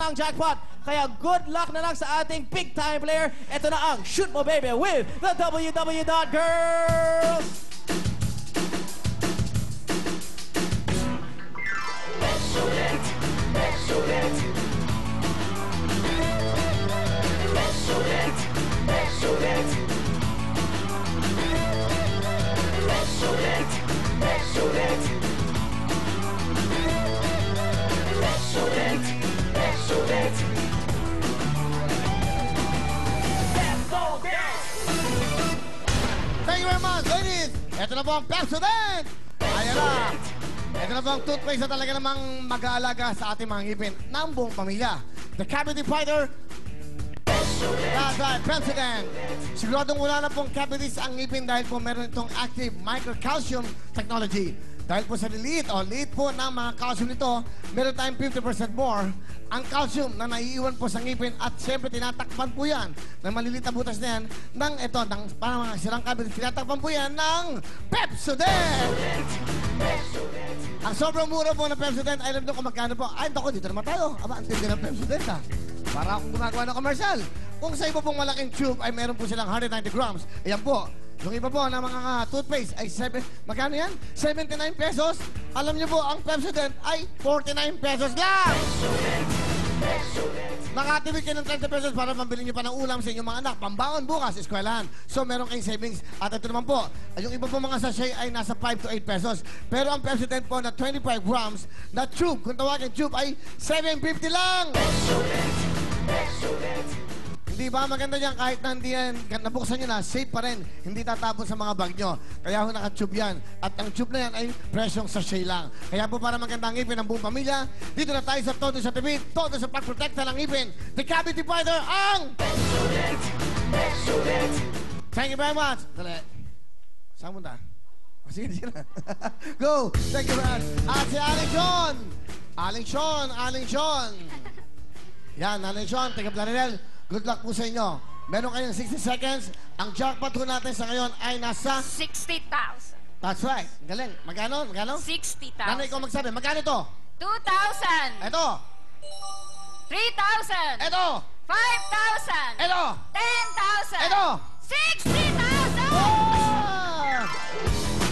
ang jackpot. Kaya good luck na lang sa ating big time player. Ito na ang Shoot Mo Baby with the WW.Girls. Thank you very much, ladies! Ito na po ang Pepsodent! Ayan na! Ito na po ang toothpaste na talaga namang mag-aalaga sa ating mga ngipin ng buong pamilya. The Cavity Fighter. That's right, Pepsodent. Siguradong wala na pong cavities ang ngipin dahil po meron itong active microcalcium technology. Dahil po sa liit po ng mga calcium nito, meron tayong 50% more ang calcium na naiiwan po sa ngipin at siyempre tinatakpan po yan ng maliliit na butas na yan ng ito, ng parang mga sirang cavities, tinatakpan po yan ng Pepsodent! Ang sobrang mura po ng Pepsodent, ay alam nyo kung magkano po. Ay, naku, dito naman tayo. Aba, ang tindi ng Pepsodent ha. Para akong gumagawa ng commercial. Kung sa iba pong malaking tube ay meron po silang 190 grams. Ayan po. Yung iba po na mga toothpaste ay magkano yan? 79 pesos. Alam niyo po, ang Pepsodent ay 49 pesos lang! Makatibig kayo ng 30 pesos para pambili niyo pa ng ulam sa inyong mga anak. Pambaon bukas, eskwelahan. So, meron kayong savings. At ito naman po, yung iba po mga sachet ay nasa 5 to 8 pesos. Pero ang Pepsodent po na 25 grams na tube, kung tawagin tube, ay 750 lang! Hindi ba maganda yan kahit na hindi yan, nabuksan nyo na, safe pa rin. Hindi tatapon sa mga bag nyo. Kaya ho naka-tube yan. At ang tube na yan ay presyong sachet lang. Kaya po para maganda ang ngipin ng buong pamilya, dito na tayo sa Todo sa TV, Todo sa pagprotekta ng ngipin. The Cavity Fighter, ang Thank you very much. Dali. Saan punta? Sige, sige na. Go! Thank you very much. At si Aling Sean! Aling Sean! Yan, Aling Sean, taga Plarinel. Good luck po sa inyo. Meron kayong 60 seconds. Ang jackpot po natin sa ngayon ay nasa 60,000. That's right. Galing. Magkano? 60,000. Nanay ko magsabi. Magkano to? 2,000. Ito. 3,000. Ito. 5,000. Ito. 10,000. Ito. 60,000. Oh!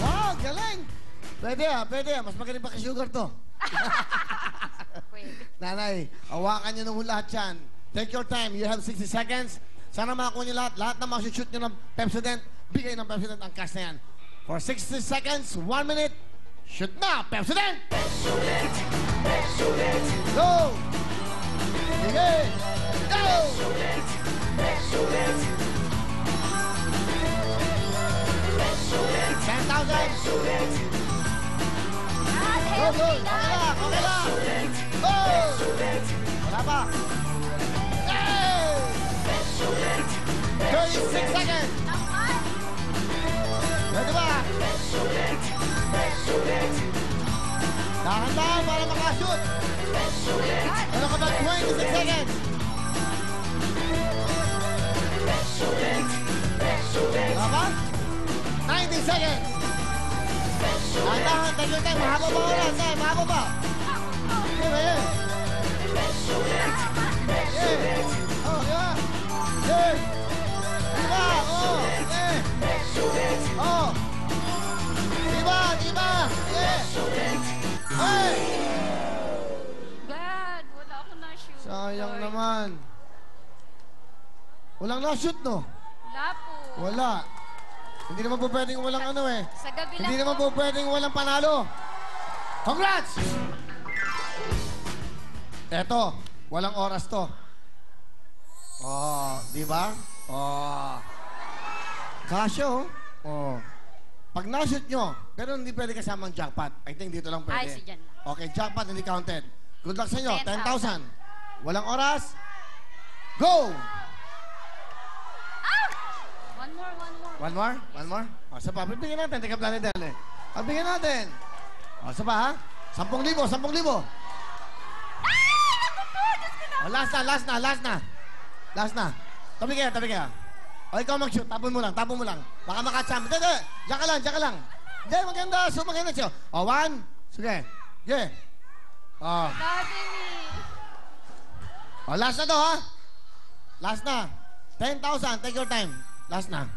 Wow, galing. Pwede Mas magaling pa kay Sugar to. Pwede. Nanay, hawakan niyo na lahat yan. Take your time. You have 60 seconds. Sana makakuha niyo lahat. Lahat na masushoot niyo ng Pepsodent, bigay ng Pepsodent ang cash na yan. For 60 seconds, 1 minute, shoot na! Pepsodent! Go! Sige! Go! 10,000! Go, go! Okay lang! Go! Wala pa! 36 seconds! Pwede ba? Dahan-dahan para makashoot! Ano ka ba? 26 seconds! Wala pa? 19 seconds! Dahan-dahan, take your time. Mahaba ba oras? Mahaba ba? Sige ba yan? Yeah! Oh, yeah! Yeah! Diba? Oh! Yeah! Oh! Diba? Yeah! Hey! Dad, wala ako na-shoot. Sayang naman. Walang na-shoot, no? Wala po. Wala. Hindi naman po pwedeng walang ano eh. Sa gabi lang Hindi naman po pwedeng walang panalo. Congrats! Eto, walang oras to. Oh, di ba? Oh. Kasyo, oh. Pag na-shoot nyo, pero hindi pwede kasama ang jackpot. I think dito lang pwede. Ay, si Jan lang. Okay, jackpot hindi counted. Good luck sa inyo. 10,000. 10,000. Walang oras. Go! Ah! One more. One more? O, sa pa. Bigyan natin. Teka, Planedel eh. Bigyan natin. O, sa pa ha? 10,000. 10,000. Ay, naku po! Diyos ko na. O, last na. Tabi kaya. O, ikaw mag-shoot. Tapon mo lang. Baka makatsam. Hindi. Diyan ka lang. Hindi, maganda. So, maganda siya. O, 1. Sige. Yeah. O. Daddy me. O, last na to, ha? Last na. 10,000. Take your time. Last na.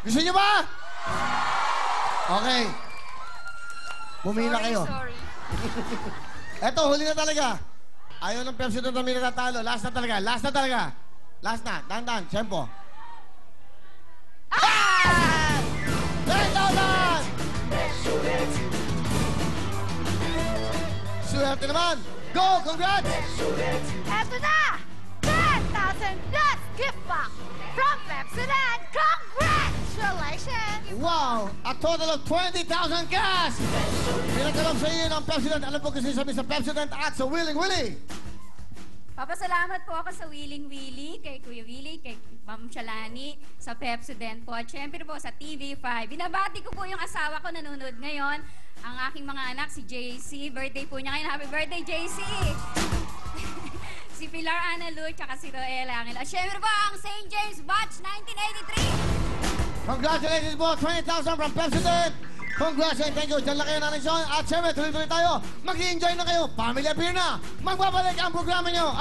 Gusto niyo ba? Okay. Pumila kayo. Sorry. Eto, huli na talaga. Ayaw ng Pepsi doon kami natatalo. Last na talaga. Last na talaga. Last na. Dahan-dahan. Tempo. Ah! 10,000! Swerte naman. Go! Congrats! Eto na! 10,000 plus gift box from Pepsodent. Congratulations! Wow! A total of 20,000 cash! Pinagkalap sa inyo ng Pepsodent. Alam po kasi sabi sa Pepsodent at sa Willing Willy. Papasalamat po ako sa Willing Willy, kay Kuya Willy, kay Ma'am Shalani, sa Pepsodent po, at syempre po sa TV5. Binabati ko po yung asawa ko nanonood ngayon, ang aking mga anak, si JC. Birthday po niya ngayon. Happy birthday, JC! Si Pilar Ana Lu, tsaka si Roel Angel. At syempre po ang St. James Batch 1983! Congratulations po! 20,000 from Pepsodent! Congrats and thank you! Diyan lang kayo natin siya. At syempre, tuloy-tuloy tayo. Mag-i-enjoy na kayo. Family Appear na. Magbabalik ang programa nyo.